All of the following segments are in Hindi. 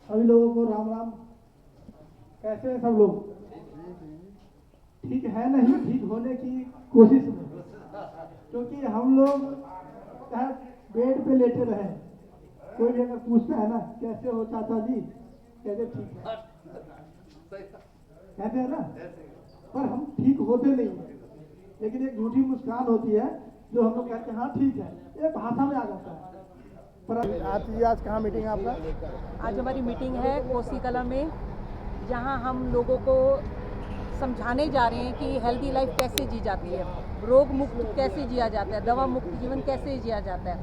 सभी लोगों को राम राम। कैसे हैं सब लोग? ठीक है नहीं, ठीक होने की कोशिश में, क्योंकि हम लोग चाहे बेड पे लेटे रहे, कोई भी अगर पूछता है ना कैसे हो चाचा जी, कहते ठीक है, कहते हैं ना, पर हम ठीक होते नहीं हैं। लेकिन एक झूठी मुस्कान होती है जो हम लोग कहते हैं हाँ ठीक है, ये भाषा में आ जाता है। पर आज कहाँ मीटिंग है आपका? आज हमारी मीटिंग है कोसी कला में, जहां हम लोगों को समझाने जा रहे हैं कि हेल्दी लाइफ कैसे जी जाती है, रोग मुक्त कैसे जिया जाता है, दवा मुक्त जीवन कैसे जिया जाता है।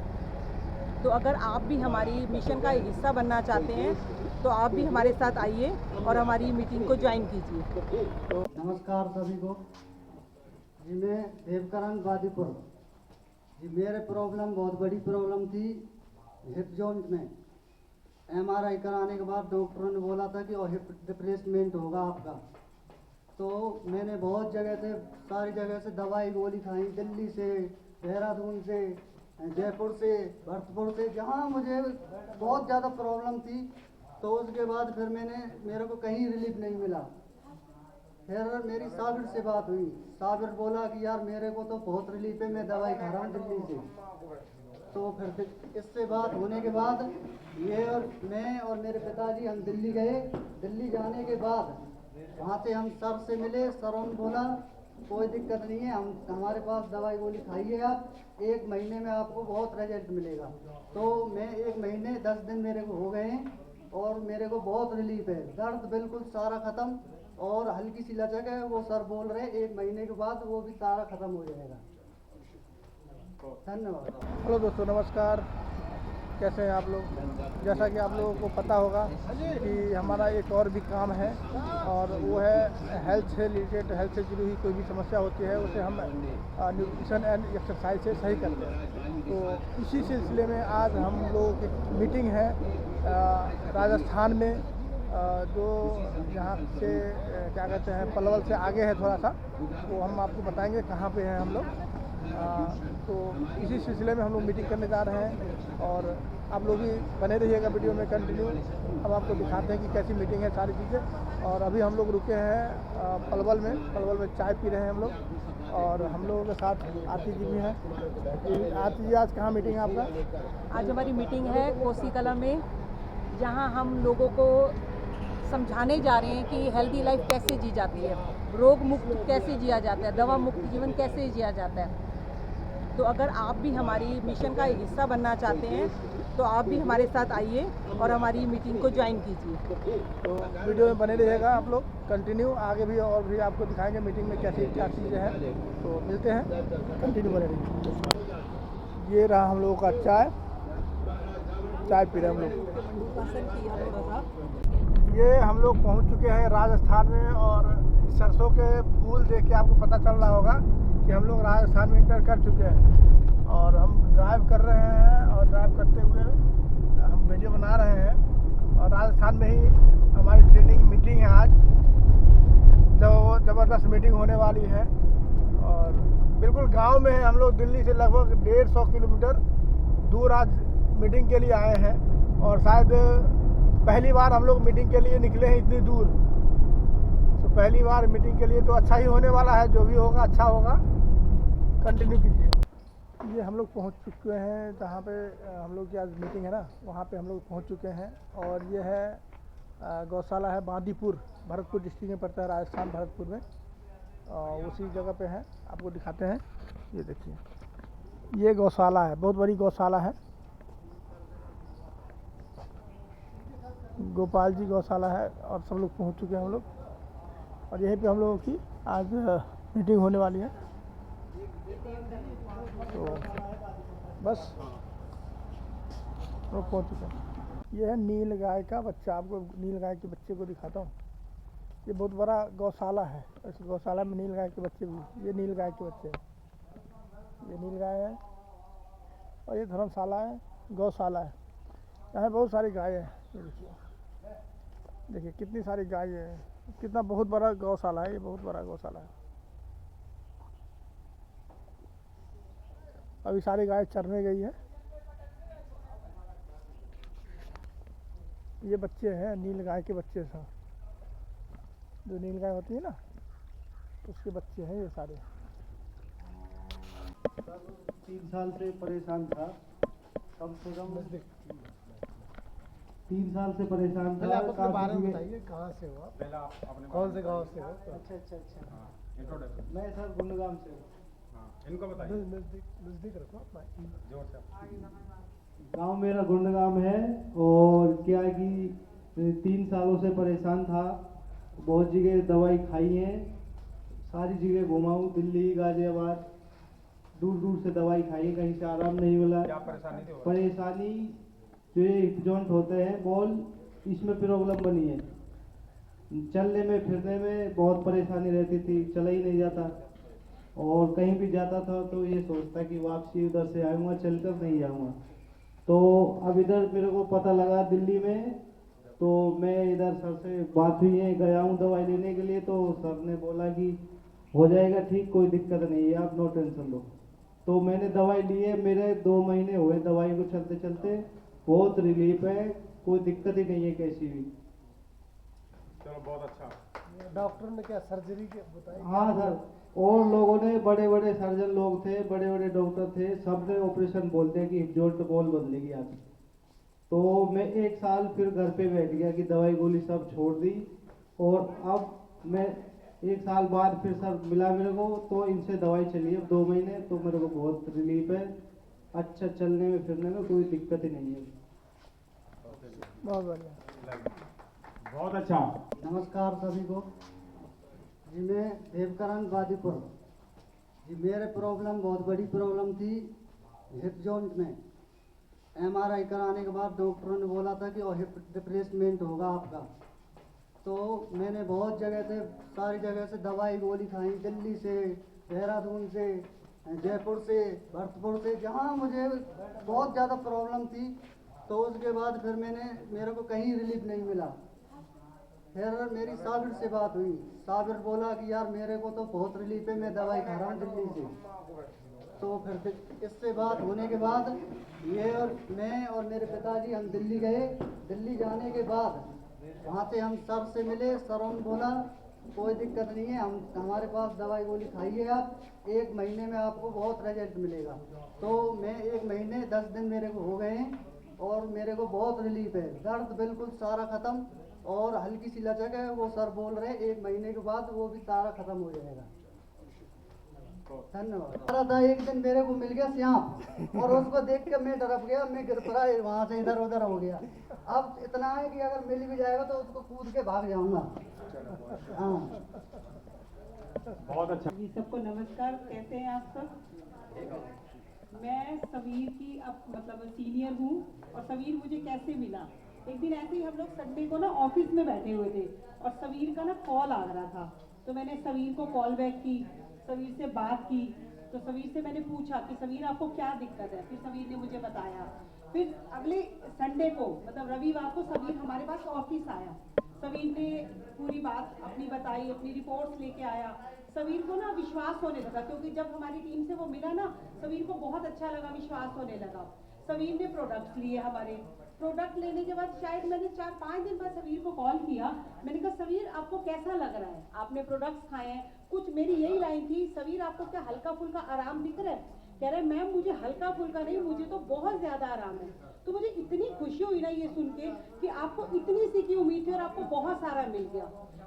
तो अगर आप भी हमारी मिशन का हिस्सा बनना चाहते हैं तो आप भी हमारे साथ आइए और हमारी मीटिंग को ज्वाइन कीजिए। नमस्कार सभी को जी। मैं देवकरण गाजीपुर जी। मेरे प्रॉब्लम बहुत बड़ी प्रॉब्लम थी हिप जॉइंट में। एमआरआई कराने के बाद डॉक्टरों ने बोला था कि और हिप रिप्लेसमेंट होगा आपका। तो मैंने बहुत जगह से, सारी जगह से दवाई गोली खाई, दिल्ली से, देहरादून से, जयपुर से, भरतपुर से, जहाँ मुझे बहुत ज़्यादा प्रॉब्लम थी। तो उसके बाद फिर मेरे को कहीं रिलीफ नहीं मिला। फिर मेरी साबिर से बात हुई। साबिर बोला कि यार मेरे को तो बहुत रिलीफ है, मैं दवाई खा रहा हूँ दिल्ली से। तो फिर इससे बात होने के बाद ये और मैं और मेरे पिताजी हम दिल्ली गए। दिल्ली जाने के बाद वहाँ से हम सर से मिले। सरों ने बोला कोई दिक्कत नहीं है, हम हमारे पास दवाई गोली खाइए, आप 1 महीने में आपको बहुत रिजल्ट मिलेगा। तो मैं 1 महीने 10 दिन मेरे को हो गए और मेरे को बहुत रिलीफ है। दर्द बिल्कुल सारा ख़त्म और हल्की सी लचक है। वो सर बोल रहे 1 महीने के बाद वो भी सारा ख़त्म हो जाएगा। धन्यवाद। हेलो दोस्तों, नमस्कार। कैसे हैं आप लोग? जैसा कि आप लोगों को पता होगा कि हमारा एक और भी काम है, और वो है हेल्थ से रिलेटेड, हेल्थ से जुड़ी हुई कोई भी समस्या होती है उसे हम न्यूट्रिशन एंड एक्सरसाइज से सही करते हैं। तो इसी सिलसिले में आज हम लोगों की मीटिंग है राजस्थान में, जो यहाँ से क्या कहते हैं, पलवल से आगे है थोड़ा सा, वो हम आपको बताएंगे कहाँ पे हैं हम लोग। तो इसी सिलसिले में हम लोग मीटिंग करने जा रहे हैं, और आप लोग भी बने रहिएगा वीडियो में कंटिन्यू। हम आपको दिखाते हैं कि कैसी मीटिंग है, सारी चीज़ें। और अभी हम लोग रुके हैं पलवल में चाय पी रहे हैं हम लोग, और हम लोगों के साथ आरती जी भी हैं। आरती जी, आज कहाँ मीटिंग है आपका? आज हमारी मीटिंग है कोसी कला में, जहां हम लोगों को समझाने जा रहे हैं कि हेल्दी लाइफ कैसे जी जाती है, रोग मुक्त कैसे जिया जाता है, दवा मुक्त जीवन कैसे जिया जाता है। तो अगर आप भी हमारी मिशन का हिस्सा बनना चाहते हैं तो आप भी हमारे साथ आइए और हमारी मीटिंग को ज्वाइन कीजिए। तो वीडियो में बने रहिएगा आप लोग कंटिन्यू, आगे भी और भी आपको दिखाएंगे मीटिंग में कैसी क्या चीज़ें हैं। तो मिलते हैं, कंटिन्यू बने रहिए। ये रहा हम लोगों का चाय पी रहे हैं हम लोग। ये हम लोग पहुंच चुके हैं राजस्थान में, और सरसों के फूल देख के आपको पता चल रहा होगा कि हम लोग राजस्थान में इंटर कर चुके हैं। और हम ड्राइव कर रहे हैं, और ड्राइव करते हुए हम वीडियो बना रहे हैं। और राजस्थान में ही हमारी ट्रेनिंग मीटिंग है आज, जो ज़बरदस्त मीटिंग होने वाली है। और बिल्कुल गांव में है, हम लोग दिल्ली से लगभग 150 किलोमीटर दूर आज मीटिंग के लिए आए हैं। और शायद पहली बार हम लोग मीटिंग के लिए निकले हैं इतनी दूर। तो पहली बार मीटिंग के लिए तो अच्छा ही होने वाला है, जो भी होगा अच्छा होगा। कंटिन्यू कीजिए। ये हम लोग पहुंच चुके हैं जहाँ पे हम लोग की आज मीटिंग है ना, वहाँ पे हम लोग पहुंच चुके हैं। और ये है गौशाला है बांदीपुर, भरतपुर डिस्ट्रिक्ट में पड़ता है, राजस्थान भरतपुर में। और उसी जगह पे है, आपको दिखाते हैं। ये देखिए, ये गौशाला है, बहुत बड़ी गौशाला है, गोपाल जी गौशाला है। और सब लोग पहुंच चुके हैं हम लोग, और यहीं पे हम लोगों की आज मीटिंग होने वाली है। तो बस लोग पहुंच चुके हैं। ये है नील गाय का बच्चा, आपको नील गाय के बच्चे को दिखाता हूँ। ये बहुत बड़ा गौशाला है, इस गौशाला में नील गाय के बच्चे भी, ये नील गाय के बच्चे हैं। ये नील गाय है, और ये धर्मशाला है, गौशाला है। यहाँ बहुत सारी गाय हैं, देखिए कितनी सारी गाय है, कितना बहुत बड़ा गौशाला है, ये बहुत बड़ा गौशाला है। अभी सारी गाय चरने गई है। ये बच्चे हैं नील गाय के बच्चे हैं, जो नील गाय होती है ना उसके बच्चे हैं ये सारे। 3 साल से परेशान था, कम से कम 3 साल से परेशान पहले था। आप अपने काफी बारे में चीजें- बताइए, कहाँ से हो आप, पहले आप अपने कौन से गांव से हो? अच्छा। इंट्रोडक्शन। मैं सर गुंडगाम से हूँ। हाँ, इनको बताइए नजदीक रखो अपना। जोर से। गांव मेरा गुंडगाम है, और क्या है कि 3 सालों से परेशान था, बहुत जगह दवाई खाई है, सारी जगह घुमा हूँ, दिल्ली गाजियाबाद दूर दूर से दवाई खाई, कहीं से आराम नहीं मिला। क्या परेशानी थी? परेशानी जो ये हिप जॉइंट होते हैं बॉल, इसमें प्रॉब्लम बनी है। चलने में फिरने में बहुत परेशानी रहती थी, चला ही नहीं जाता, और कहीं भी जाता था तो ये सोचता कि वापसी उधर से आऊँगा, चलकर नहीं जाऊँगा। तो अब इधर मेरे को पता लगा दिल्ली में, तो मैं इधर सर से बात हुई है, गया हूँ दवाई लेने के लिए, तो सर ने बोला कि हो जाएगा ठीक, कोई दिक्कत नहीं है, आप नो टेंशन लो। तो मैंने दवाई ली है, मेरे 2 महीने हुए दवाई को चलते चलते, बहुत रिलीफ है, कोई दिक्कत ही नहीं है कैसी भी। चलो बहुत अच्छा। डॉक्टर ने क्या सर्जरी के बताई? हाँ सर, और लोगों ने, बड़े बड़े सर्जन लोग थे, बड़े बड़े डॉक्टर थे, सब ने ऑपरेशन बोलते हैं कि हिप जॉइंट बॉल बदलेगी आपकी। तो मैं 1 साल फिर घर पे बैठ गया कि दवाई गोली सब छोड़ दी, और अब मैं 1 साल बाद फिर सर मिला मेरे को, तो इनसे दवाई चली है 2 महीने, तो मेरे को बहुत रिलीफ है, अच्छा चलने में फिरने में कोई दिक्कत ही नहीं है। बहुत बढ़िया, बहुत अच्छा। नमस्कार सभी को जी, मैं देवकरण वादीपुर जी। मेरे प्रॉब्लम, बहुत बड़ी प्रॉब्लम थी हिप जॉइंट में। MRI कराने के बाद डॉक्टरों ने बोला था कि हिप रिप्लेसमेंट होगा आपका। तो मैंने बहुत जगह से, सारी जगह से दवाई गोली खाई, दिल्ली से, देहरादून से, जयपुर से, भरतपुर से, जहाँ मुझे बहुत ज़्यादा प्रॉब्लम थी। तो उसके बाद फिर मेरे को कहीं रिलीफ नहीं मिला। फिर मेरी साबिर से बात हुई, साबिर बोला कि यार मेरे को तो बहुत रिलीफ है, मैं दवाई खा रहा हूँ दिल्ली से। तो फिर इससे बात होने के बाद ये और मैं और मेरे पिताजी हम दिल्ली गए। दिल्ली जाने के बाद वहाँ से हम सर से मिले, सर ने बोला कोई दिक्कत नहीं है, हमारे पास दवाई गोली खाइए आप, 1 महीने में आपको बहुत रिजल्ट मिलेगा। तो मैं 1 महीने 10 दिन मेरे को हो गए हैं, और मेरे को बहुत रिलीफ है, दर्द बिल्कुल सारा ख़त्म, और हल्की सी लचक है, वो सर बोल रहे 1 महीने के बाद वो भी सारा ख़त्म हो जाएगा। धन्यवाद। था एक दिन मेरे को मिल गया सांप, और उसको देख के मैं डरप गया, मैं गिर पड़ा, वहाँ से इधर उधर हो गया। अब इतना है कि अगर मिल भी जाएगा तो उसको कूद के भाग जाऊंगा। हाँ, बहुत अच्छा। जी सबको नमस्कार, कैसे हैं आप सब? मैं सवीर की अब मतलब सीनियर हूँ, और सवीर मुझे कैसे मिला, एक दिन ऐसे ही हम लोग संडे को ना ऑफिस में बैठे हुए थे, और सवीर का ना कॉल आ रहा था, तो मैंने सवीर को कॉल बैक की, सवीर से बात की। तो सवीर से मैंने पूछा कि सवीर आपको क्या दिक्कत है, फिर सवीर ने मुझे बताया। फिर अगले संडे को मतलब रविवार को सवीर हमारे पास ऑफिस आया, सवीर ने पूरी बात अपनी बताई, अपनी रिपोर्ट्स लेके आया। सवीर को ना विश्वास होने लगा, क्योंकि जब हमारी टीम से वो मिला ना, सवीर को बहुत अच्छा लगा, विश्वास होने लगा। सवीर ने प्रोडक्ट्स लिए हमारे, प्रोडक्ट लेने के बाद शायद मैंने 4-5 दिन बाद सवीर को कॉल किया, मैंने कहा सवीर आपको कैसा लग रहा है, आपने प्रोडक्ट्स खाए हैं कुछ। मेरी यही लाइन थी, सवीर आपको क्या हल्का फुल्का आराम दिख रहा है? कह रहे मैम मुझे हल्का फुल्का नहीं, मुझे तो बहुत ज़्यादा आराम है। तो मुझे इतनी खुशी हुई ना ये सुन के कि आपको इतनी सी की उम्मीद थी और आपको बहुत सारा मिल गया।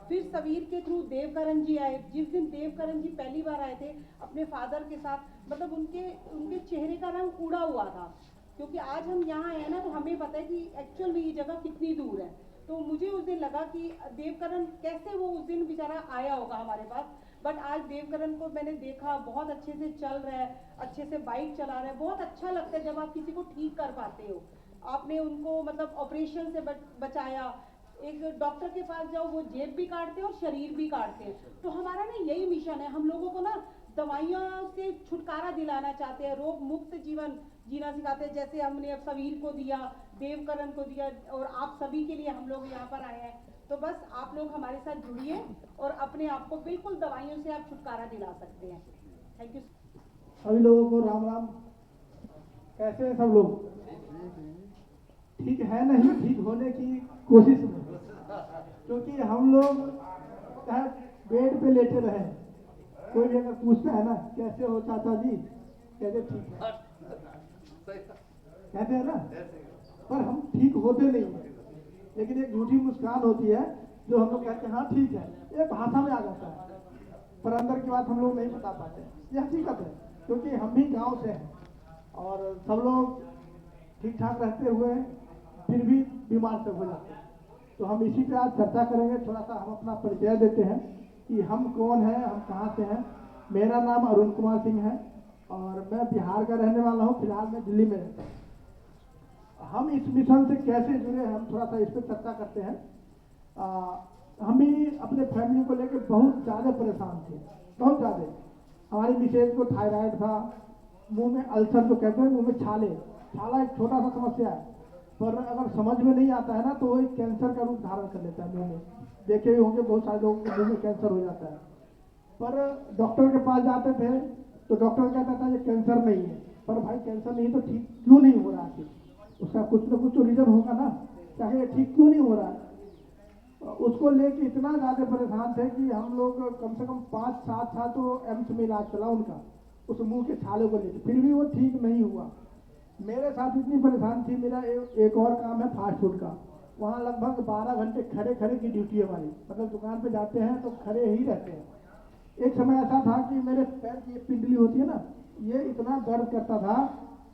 फिर सवीर के थ्रू देवकरण जी आए। जिस दिन देवकरण जी पहली बार आए थे अपने फादर के साथ, मतलब उनके चेहरे का रंग उड़ा हुआ था, क्योंकि आज हम यहाँ आए ना तो हमें पता है कि एक्चुअल में ये जगह कितनी दूर है। तो मुझे उस दिन लगा कि देवकरण कैसे वो उस दिन बेचारा आया होगा हमारे पास, बट आज देवकरण को मैंने देखा, बहुत अच्छे से चल रहा है, अच्छे से बाइक चला रहा है। बहुत अच्छा लगता है जब आप किसी को ठीक कर पाते हो। आपने उनको मतलब ऑपरेशन से बचाया। एक डॉक्टर के पास जाओ, वो जेब भी काटते हैं और शरीर भी काटते हैं। तो हमारा ना यही मिशन है, हम लोगों को ना दवाइयों से छुटकारा दिलाना चाहते हैं, रोग मुक्त जीवन जीना सिखाते हैं, जैसे हमने अब सवीर को दिया, देवकरण को दिया, और आप सभी के लिए हम लोग यहाँ पर आए हैं। तो बस आप लोग हमारे साथ जुड़िए और अपने आप को बिल्कुल दवाइयों से आप छुटकारा दिला सकते हैं। Thank you. सभी लोगों को राम राम। कैसे हैं सब लोग? ठीक है नहीं, ठीक होने की कोशिश में, क्योंकि हम लोग चाहे बेड पे लेटे रहे, कोई भी अगर पूछता है ना कैसे हो चाचा जी, कहते ठीक है, कहते हैं ना, पर हम ठीक होते नहीं हैं। लेकिन एक झूठी मुस्कान होती है जो हम लोग कहते हैं हाँ ठीक है, ये भाषा में आ जाता है, पर अंदर की बात हम लोग नहीं बता पाते। ये हकीकत है, क्योंकि हम भी गांव से हैं और सब लोग ठीक ठाक रहते हुए फिर भी बीमार से हो जाते हैं। तो हम इसी पे आज चर्चा करेंगे। थोड़ा सा हम अपना परिचय देते हैं कि हम कौन हैं, हम कहाँ से हैं। मेरा नाम अरुण कुमार सिंह है और मैं बिहार का रहने वाला हूँ। फिलहाल मैं दिल्ली में रहता हूँ। हम इस मिशन से कैसे जुड़े हैं, हम थोड़ा सा इस पर चर्चा करते हैं। हम भी अपने फैमिली को लेकर बहुत ज़्यादा परेशान थे, बहुत ज़्यादा। हमारी मिसेज को थायराइड था, मुंह में अल्सर जो कहते हैं, मुंह में छाला एक छोटा सा समस्या है, पर अगर समझ में नहीं आता है ना तो वो एक कैंसर का रूप धारण कर लेता है। मुंह में देखे हुए होंगे बहुत सारे लोगों के मुंह में कैंसर हो जाता है। पर डॉक्टर के पास जाते थे तो डॉक्टर कहता था ये कैंसर नहीं है। पर भाई कैंसर नहीं तो ठीक क्यों नहीं हो रहा है? उसका कुछ ना कुछ तो रीजन होगा ना, चाहे ये ठीक क्यों नहीं हो रहा है। उसको लेके इतना ज़्यादा परेशान थे कि हम लोग कम से कम 5-7 साल तो एम्स में इलाज चला उनका, उस मुंह के छाले को लेकर, फिर भी वो ठीक नहीं हुआ। मेरे साथ इतनी परेशान थी। मेरा एक और काम है फास्ट फूड का, वहाँ लगभग 12 घंटे खड़े खड़े की ड्यूटी है हमारी, मतलब दुकान पे जाते हैं तो खड़े ही रहते हैं। एक समय ऐसा था कि मेरे पैर की एक पिंडली होती है ना, ये इतना दर्द करता था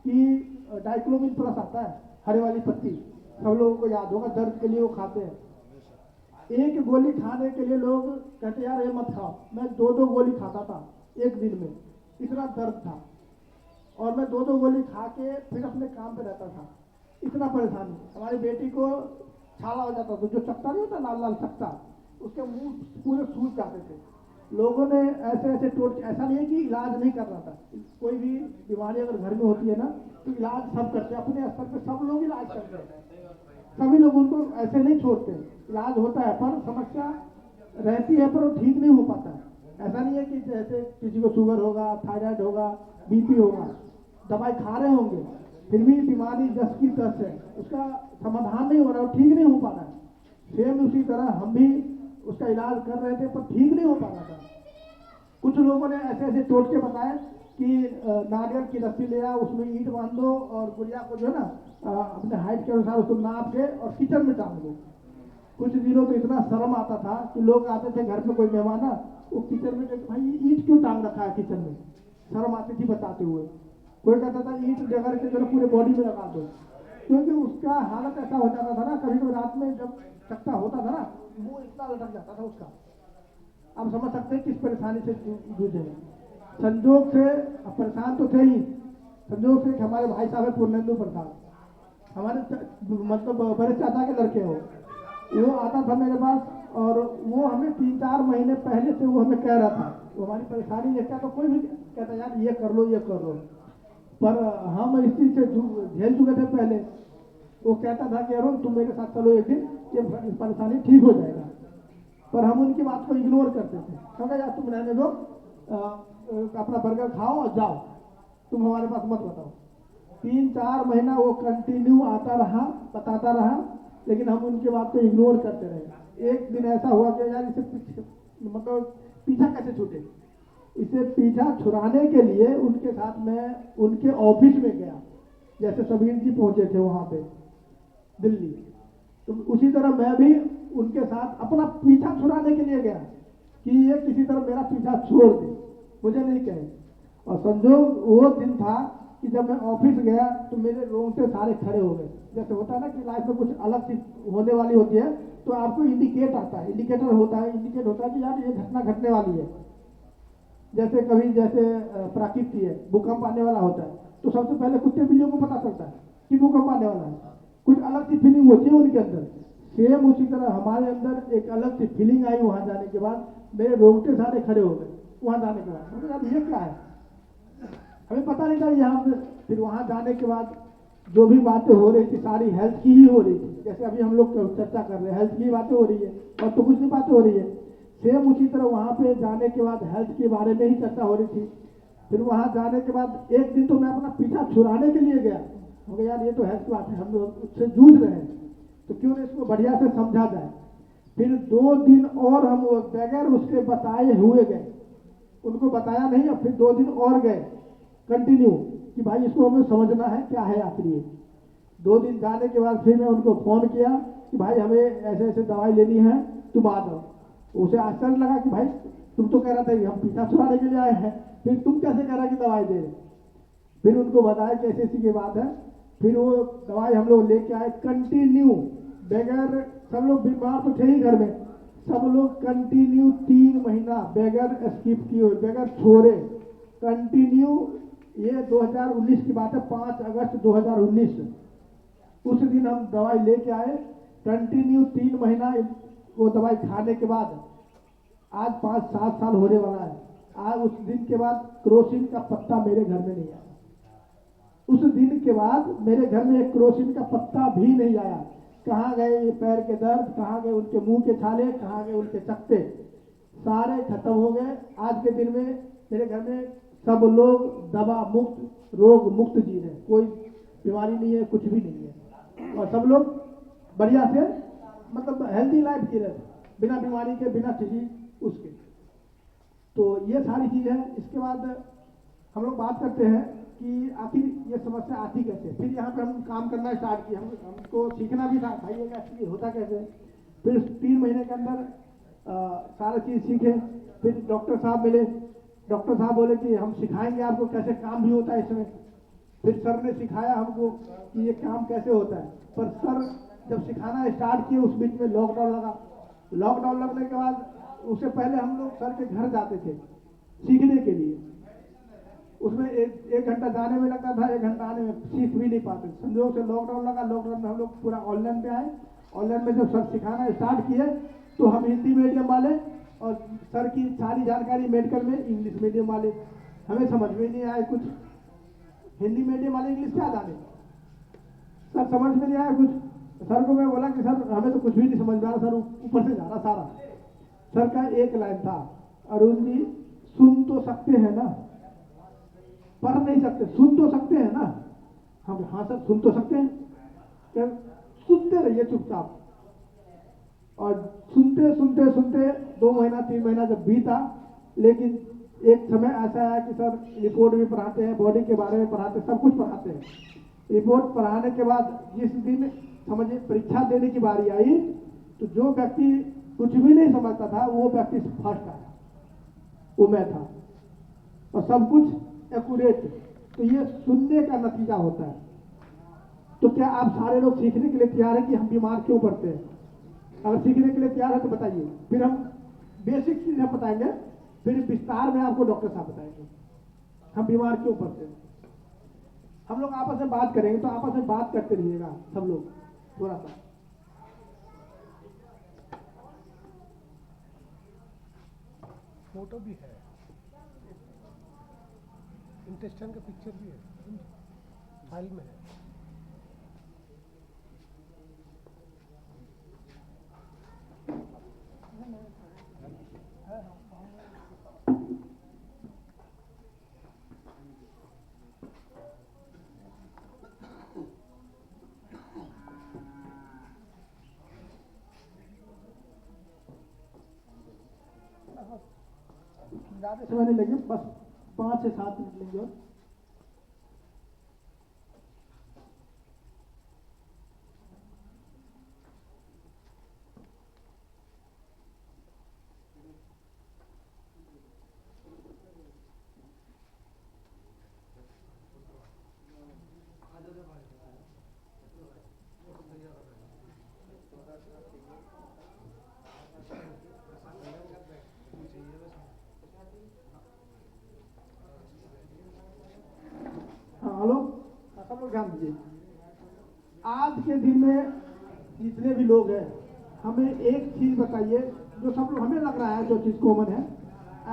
कि डाइक्लोमिन प्लस आता है, हरे वाली पत्ती, सब लोगों को याद होगा, दर्द के लिए वो खाते हैं। एक गोली खाने के लिए लोग कहते यार ये मत खाओ, मैं 2-2 गोली खाता था एक दिन में, इतना दर्द था। और मैं 2-2 गोली खा के फिर अपने काम पे रहता था, इतना परेशानी। हमारी बेटी को छाला हो जाता था, जो चकता नहीं होता लाल लाल चकता, उसके मुंह पूरे सूज जाते थे। लोगों ने ऐसे ऐसे ऐसा नहीं है कि इलाज नहीं कर रहा था, कोई भी बीमारी अगर घर में होती है ना तो इलाज सब करते हैं, अपने स्तर पे सब लोग इलाज करते हैं, सभी लोग उनको ऐसे नहीं छोड़ते। इलाज होता है पर समस्या रहती है, पर वो ठीक नहीं हो पाता है। ऐसा नहीं है कि जैसे किसी को शुगर होगा, थायराइड होगा, बीपी होगा, दवाई खा रहे होंगे फिर भी बीमारी जस की तस है, उसका समाधान नहीं हो रहा, ठीक नहीं हो पा रहा है। सेम उसी तरह हम भी उसका इलाज कर रहे थे पर ठीक नहीं हो पा रहा था। कुछ लोगों ने ऐसे ऐसे टोटके बताए कि नारियल की रस्सी ले आओ, उसमें ईंट बांध दो और गुड़िया को जो है ना अपने हाइट के अनुसार उसको नाप के और किचन में टांग दो। कुछ दिनों तो इतना शर्म आता था कि लोग आते थे घर में, कोई मेहमान ना, वो किचन में कहते भाई ईंट क्यों टांग रखा है किचन में, शर्म आती थी बताते हुए। कोई कहता था ईंट जगह के जो पूरे बॉडी में लगा दो, क्योंकि उसका हालत ऐसा हो जाता था ना, कभी कभी रात में जब चक्का होता था ना, मुंह इतना लटक जाता था उसका। आप समझ सकते हैं किस परेशानी से जूझे। संजोग से परेशान तो थे ही, संजोग से हमारे भाई साहब है पूर्णेंदु प्रसाद, हमारे मतलब बड़े चाचा के लड़के हो, वो आता था मेरे पास और वो हमें 3-4 महीने पहले से वो हमें कह रहा था, वो हमारी परेशानी देखता तो कोई भी कहता यार ये कर लो ये कर लो, पर हम इस चीज से झेल चुके थे पहले। वो कहता था कि अरुण तुम मेरे साथ चलो एक दिन, ये परेशानी ठीक हो जाएगा, पर हम उनकी बात को इग्नोर करते थे। क्योंकि यार तुम रहने दो, अपना बर्गर खाओ और जाओ, तुम हमारे पास मत बताओ। 3-4 महीना वो कंटिन्यू आता रहा, बताता रहा, लेकिन हम उनकी बात को इग्नोर करते रहे। एक दिन ऐसा हुआ कि यार इसे मतलब पीछा कैसे छूटे, इसे पीछा छुड़ाने के लिए उनके साथ मैं उनके ऑफिस में गया। जैसे सबीर जी पहुंचे थे वहां पे दिल्ली, तो उसी तरह मैं भी उनके साथ अपना पीछा छुड़ाने के लिए गया कि ये किसी तरह मेरा पीछा छोड़ दे, मुझे नहीं कहे। और संजोग वो दिन था कि जब मैं ऑफिस गया तो मेरे रोंगटे सारे खड़े हो गए। जैसे होता है ना कि लाइफ में कुछ अलग चीज होने वाली होती है तो आपको इंडिकेट आता है, इंडिकेटर होता है, इंडिकेट होता है कि यार ये घटना घटने वाली है। जैसे कभी जैसे प्राकृति है, भूकंप आने वाला होता है, तो सबसे पहले कुत्ते बिल्लियों को पता चलता है कि भूकंप आने वाला है, कुछ अलग सी फीलिंग होती है उनके अंदर। सेम उसी तरह हमारे अंदर एक अलग सी फीलिंग आई वहां जाने के बाद, मेरे रोंगटे सारे खड़े हो गए वहां जाने के बाद। मतलब ये क्या है, हमें पता नहीं था यहाँ पे। फिर वहां जाने के बाद जो भी बातें हो रही थी सारी हेल्थ की ही हो रही थी, जैसे अभी हम लोग चर्चा कर रहे हैं हेल्थ की बातें हो रही है और तो कुछ नहीं बातें हो रही है। सेम उसी तरह वहाँ पे जाने के बाद हेल्थ के बारे में ही चर्चा हो रही थी। फिर वहाँ जाने के बाद एक दिन तो मैं अपना पीछा छुड़ाने के लिए गया, हमको यार ये तो हेल्थ की बात है, हम लोग उससे जूझ रहे हैं, तो क्यों ना इसको बढ़िया से समझा जाए। फिर 2 दिन और हम बगैर उसके बताए हुए गए, उनको बताया नहीं, और फिर 2 दिन और गए कंटिन्यू कि भाई इसको हमें समझना है क्या है आखिर ये। 2 दिन जाने के बाद फिर मैं उनको फ़ोन किया कि भाई हमें ऐसे ऐसे दवाई लेनी है, तुम आ जाओ। उसे आश्चर्य लगा कि भाई तुम तो कह रहा था कि हम पीछा छुड़ाने के लिए आए हैं, फिर तुम कैसे कह रहा कि दवाई दे रहे। फिर उनको बताया कि ऐसी ऐसी की बात है। फिर वो दवाई हम लोग लेके आए कंटिन्यू, बगैर, सब लोग बीमार तो थे ही घर में, सब लोग कंटिन्यू 3 महीना बगैर स्किप किए हुए, बगैर छोड़े कंटिन्यू। ये 2019 की बात है, 5 अगस्त 2019, उस दिन हम दवाई लेके आए कंटिन्यू 3 महीना। वो दवाई खाने के बाद आज 5-7 साल होने वाला है। आज उस दिन के बाद क्रोसिन का पत्ता मेरे घर में नहीं आया। उस दिन के बाद मेरे घर में एक क्रोसिन का पत्ता भी नहीं आया। कहाँ गए ये पैर के दर्द, कहाँ गए उनके मुंह के छाले, कहाँ गए उनके चकते, सारे खत्म हो गए। आज के दिन में मेरे घर में सब लोग दवा मुक्त, रोग मुक्त जी रहे, कोई बीमारी नहीं है, कुछ भी नहीं है, और सब लोग बढ़िया से मतलब हेल्दी लाइफ जी रहे, बिना बीमारी के, बिना किसी उसके। तो ये सारी चीज़ है। इसके बाद हम लोग बात करते हैं कि आखिर ये समस्या आती कैसे। फिर यहाँ पे हम काम करना स्टार्ट किया, हमको सीखना भी था भाई ये एक्चुअली होता कैसे। फिर 3 महीने के अंदर सारा चीज़ सीखे। फिर डॉक्टर साहब मिले, डॉक्टर साहब बोले कि हम सिखाएंगे आपको कैसे काम भी होता है इसमें। फिर सर ने सिखाया हमको कि ये काम कैसे होता है। पर सर जब सिखाना स्टार्ट किए उस बीच में लॉकडाउन लगा। लॉकडाउन लगने के बाद उससे पहले हम लोग सर के घर जाते थे सीखने के लिए। उसमें एक घंटा जाने में लगता था, 1 घंटा आने में, सीख भी नहीं पाते। संजोग से लॉकडाउन लगा, लॉकडाउन में हम लोग पूरा ऑनलाइन पे आए। ऑनलाइन में जब सर सिखाना स्टार्ट किए तो हम हिंदी मीडियम वाले और सर की सारी जानकारी मेडिकल में इंग्लिश मीडियम वाले, हमें समझ में नहीं आया कुछ। हिंदी मीडियम वाले इंग्लिश क्या जाने, सर समझ में नहीं आया कुछ। सर को मैं बोला कि सर हमें तो कुछ भी नहीं समझ में आ रहा, सर ऊपर से जा रहा सारा। सर का एक लाइन था, अरुण जी सुन तो सकते हैं ना, पढ़ नहीं सकते, सुन तो सकते हैं ना। हम हाँ सर सुन तो सकते हैं, क्या सुनते रहिए चुपचाप। और सुनते सुनते सुनते 2 महीना 3 महीना जब बीता, लेकिन एक समय ऐसा है कि सर रिपोर्ट भी पढ़ाते हैं, बॉडी के बारे में पढ़ाते हैं, सब कुछ पढ़ाते हैं। रिपोर्ट पढ़ाने के बाद जिस दिन समझिए परीक्षा देने की बारी आई, तो जो व्यक्ति कुछ भी नहीं समझता था वो व्यक्ति फर्स्ट आया, वो मैं था, और सब कुछ एक्यूरेट। तो ये सुनने का नतीजा होता है। तो क्या आप सारे लोग सीखने के लिए तैयार हैं कि हम बीमार क्यों पड़ते हैं? अगर सीखने के लिए तैयार है तो बताइए। फिर हम बेसिक चीज़ हम बताएंगे, फिर विस्तार में आपको डॉक्टर साहब बताएंगे हम बीमार क्यों पड़ते हैं। हम लोग आपस में बात करेंगे, तो आपस में बात करते रहिएगा सब लोग थोड़ा सा। फोटो भी है, इंटेस्टाइन का पिक्चर भी है, फाइल में है। ज़्यादा समय नहीं लगे, बस 5 से 7 मिनट लेंगे। हेलो, सब लोग ध्यान दीजिए। आज के दिन में जितने भी लोग हैं, हमें एक चीज बताइए जो सब लोग, हमें लग रहा है जो चीज कॉमन है।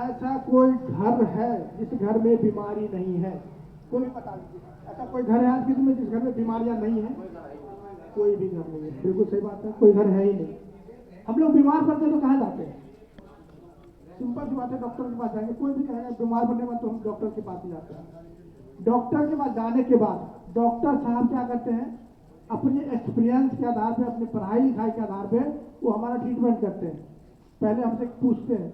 ऐसा कोई घर है जिस घर में बीमारी नहीं है? कोई भी बता दीजिए। ऐसा कोई घर है आज के दिन में जिस घर में बीमारियां नहीं है? कोई भी घर नहीं है। बिल्कुल सही बात है, कोई घर है ही नहीं। हम लोग बीमार पड़ते हैं तो कहाँ जाते हैं? सिंपल सी बात है, डॉक्टर के पास जाएंगे। कोई भी कहेगा बीमार पड़ने के बाद तो हम डॉक्टर के पास ही जाते हैं। डॉक्टर के पास जाने के बाद डॉक्टर साहब क्या करते हैं, अपने एक्सपीरियंस के आधार पे, अपनी पढ़ाई लिखाई के आधार पे वो हमारा ट्रीटमेंट करते हैं। पहले हमसे पूछते हैं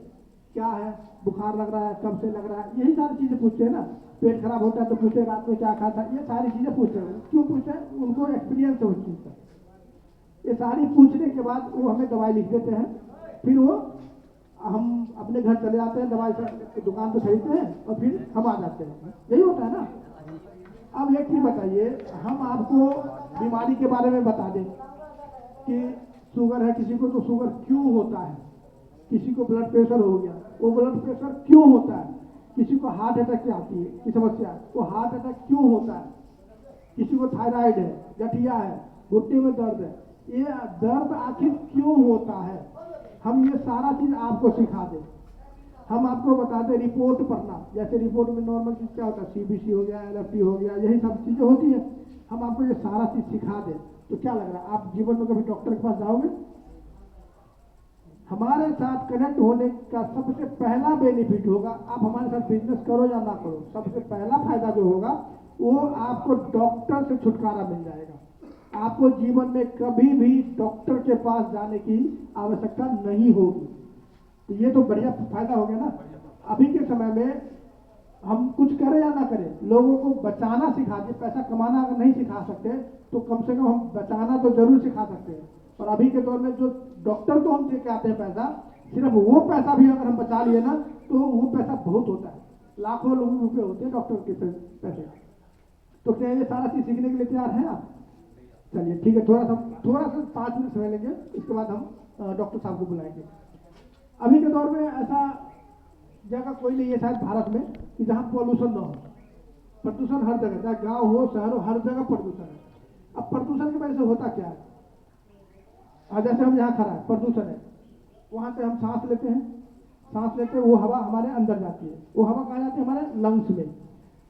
क्या है, बुखार लग रहा है, कब से लग रहा है, यही सारी चीज़ें पूछते हैं ना। पेट खराब होता है तो पूछते रात में क्या खाता है, ये सारी चीज़ें पूछते हैं। क्यों पूछते हैं? उनको एक्सपीरियंस है उस चीज़ का। ये सारी पूछने के बाद वो हमें दवाई लिख देते हैं। फिर वो हम अपने घर चले जाते हैं, दवाई दुकान पे खरीदते हैं और फिर हम आ जाते हैं। यही होता है ना। अब एक चीज बताइए, हम आपको बीमारी के बारे में बता दें कि शुगर है किसी को, तो शुगर क्यों होता है, किसी को ब्लड प्रेशर हो गया, वो ब्लड प्रेशर क्यों होता है, किसी को हार्ट अटैक की आती है की समस्या, वो हार्ट अटैक क्यों होता है, किसी को थायराइड है, गठिया है, घुटने में दर्द है, ये दर्द आखिर क्यों होता है, हम ये सारा चीज आपको सिखा दें। हम आपको बताते रिपोर्ट पढ़ना, जैसे रिपोर्ट में नॉर्मल चीज क्या होता है, सीबीसी हो गया, एलएफटी हो गया, यही सब चीजें होती है। हम आपको ये सारा चीज सिखा दें तो क्या लग रहा है, आप जीवन में कभी डॉक्टर के पास जाओगे? हमारे साथ कनेक्ट होने का सबसे पहला बेनिफिट होगा, आप हमारे साथ बिजनेस करो या ना करो, सबसे पहला फायदा जो होगा वो आपको डॉक्टर से छुटकारा मिल जाएगा। आपको जीवन में कभी भी डॉक्टर के पास जाने की आवश्यकता नहीं होगी। तो ये तो बढ़िया फायदा हो गया ना। अभी के समय में हम कुछ करें या ना करें, लोगों को बचाना सिखा दे। पैसा कमाना अगर नहीं सिखा सकते तो कम से कम हम बचाना तो जरूर सिखा सकते हैं। और अभी के दौर में जो डॉक्टर को हम दे के आते हैं पैसा, सिर्फ वो पैसा भी अगर हम बचा लिए ना तो वो पैसा बहुत होता है, लाखों रुपए होते हैं डॉक्टर के पैसे। तो क्या ये सारा चीज सीखने के लिए तैयार है आप? चलिए ठीक है, थोड़ा सा 5 मिनट समय लेंगे, इसके बाद हम डॉक्टर साहब को बुलाएंगे। अभी के दौर में ऐसा जगह कोई नहीं है शायद भारत में कि जहाँ पॉल्यूशन ना हो। प्रदूषण हर जगह, चाहे गांव हो शहर हो, हर जगह प्रदूषण है। अब प्रदूषण की वजह से होता क्या है, जैसे हम यहाँ खड़ा है, प्रदूषण है, वहां से हम सांस लेते हैं, वो हवा हमारे अंदर जाती है, वो हवा कहाँ जाती है, हमारे लंग्स में।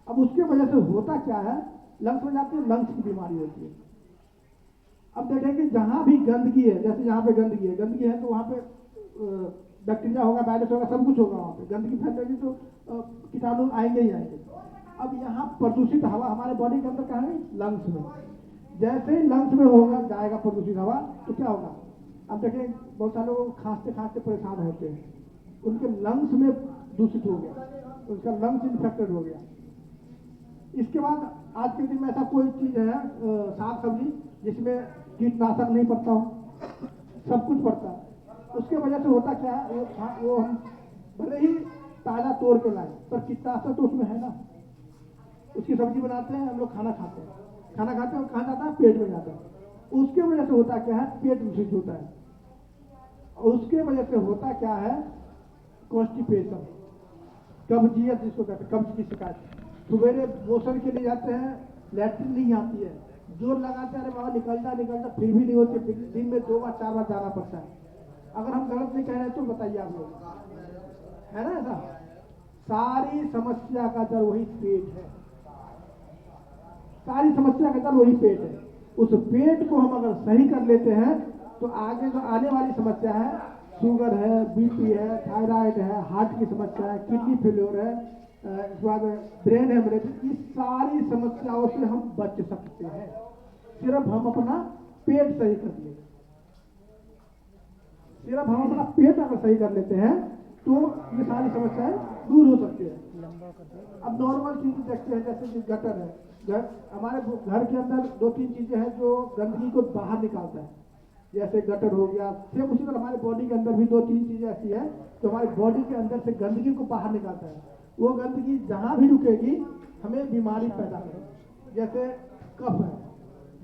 अब उसके वजह से होता क्या है, लंग्स में जाती है, लंग्स की बीमारी होती है। अब देखें कि जहां भी गंदगी है, जैसे यहाँ पे गंदगी है तो वहां पे बैक्टीरिया होगा, वायरस होगा, सब कुछ होगा। वहाँ पे गंदगी फैलेगी तो कीटाणु आएंगे ही आएंगे। अब यहाँ प्रदूषित हवा हमारे बॉडी के अंदर कहाँ है, लंग्स में। जैसे ही लंग्स में होगा जाएगा प्रदूषित हवा तो क्या होगा, अब देखें बहुत सारे लोग खांसते खांसते परेशान होते हैं, उनके लंग्स में दूषित हो गया, उनका लंग्स इन्फेक्टेड हो गया। इसके बाद आज के दिन में ऐसा कोई चीज है साग सब्जी जिसमें कीटनाशक नहीं पड़ता हो, सब कुछ पड़ता है। उसके वजह से होता क्या है, वो हम भले ही ताजा तोड़ के लाए पर कीटनाशक तो उसमें है ना। उसकी सब्जी बनाते हैं हम लोग, खाना खाते हैं और कहाँ जाता है, पेट में जाता है। उसके वजह से होता क्या है, पेट दूषित होता है। और उसके वजह से होता क्या है, कॉन्स्टिपेशन, कब्जियत जिसको कहते हैं, कब्ज की शिकायत। सवेरे मोशन के लिए जाते हैं, लैट्रिन नहीं आती है, जोर लगाते हैं, अरे बाबा निकलता फिर भी नहीं होती, फिर दिन में 2 बार 4 बार जाना पड़ता है। अगर हम गलत नहीं कह रहे तो बताइए आप लोग, है ना ऐसा? सारी समस्या का जड़ वही पेट है, सारी समस्या का जड़ वही पेट है। उस पेट को हम अगर सही कर लेते हैं तो आगे जो आने वाली समस्या है, शुगर है, बीपी है, थायराइड है, हार्ट की समस्या है, किडनी फेल्योर है, इसके बाद ब्रेन हेमरेज, इस सारी समस्याओं से हम बच सकते हैं, सिर्फ हम अपना पेट सही कर ले। सिर्फ हम अपना पेट अगर सही कर लेते हैं तो ये सारी समस्याएं दूर हो सकती है। अब नॉर्मल चीज देखते हैं, जैसे कि गटर है, हमारे घर के अंदर 2-3 चीजें हैं जो गंदगी को बाहर निकालता है, जैसे गटर हो गया। सेम उसी तरह हमारे बॉडी के अंदर भी 2-3 चीजें ऐसी है जो हमारे बॉडी के अंदर से गंदगी को बाहर निकालता है। वो गंदगी जहां भी रुकेगी हमें बीमारी पैदा करेगी। जैसे कफ है,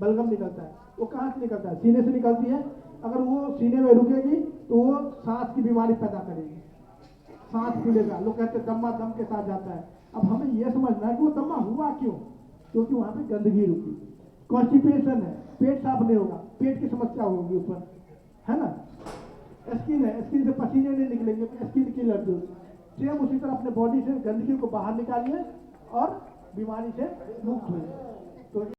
बलगम निकलता है, वो कहाँ से निकलता है, सीने से निकलती है। अगर वो सीने में रुकेगी तो वो सांस की बीमारी पैदा करेगी, सांस फूलेगा, लोग कहते हैं दम्मा दम के साथ जाता है। अब हमें यह समझना है कि वो दम्मा हुआ क्यों, क्योंकि वहां पे गंदगी रुकी। कॉन्स्टिपेशन है, पेट साफ नहीं होगा, पेट की समस्या होगी ऊपर, है ना। स्किन है, स्किन से पसीने नहीं निकलेंगे, स्किन की एलर्जी। सेम उसी तरह अपने बॉडी से गंदगी को बाहर निकालिए और बीमारी से मुक्त होइए। तो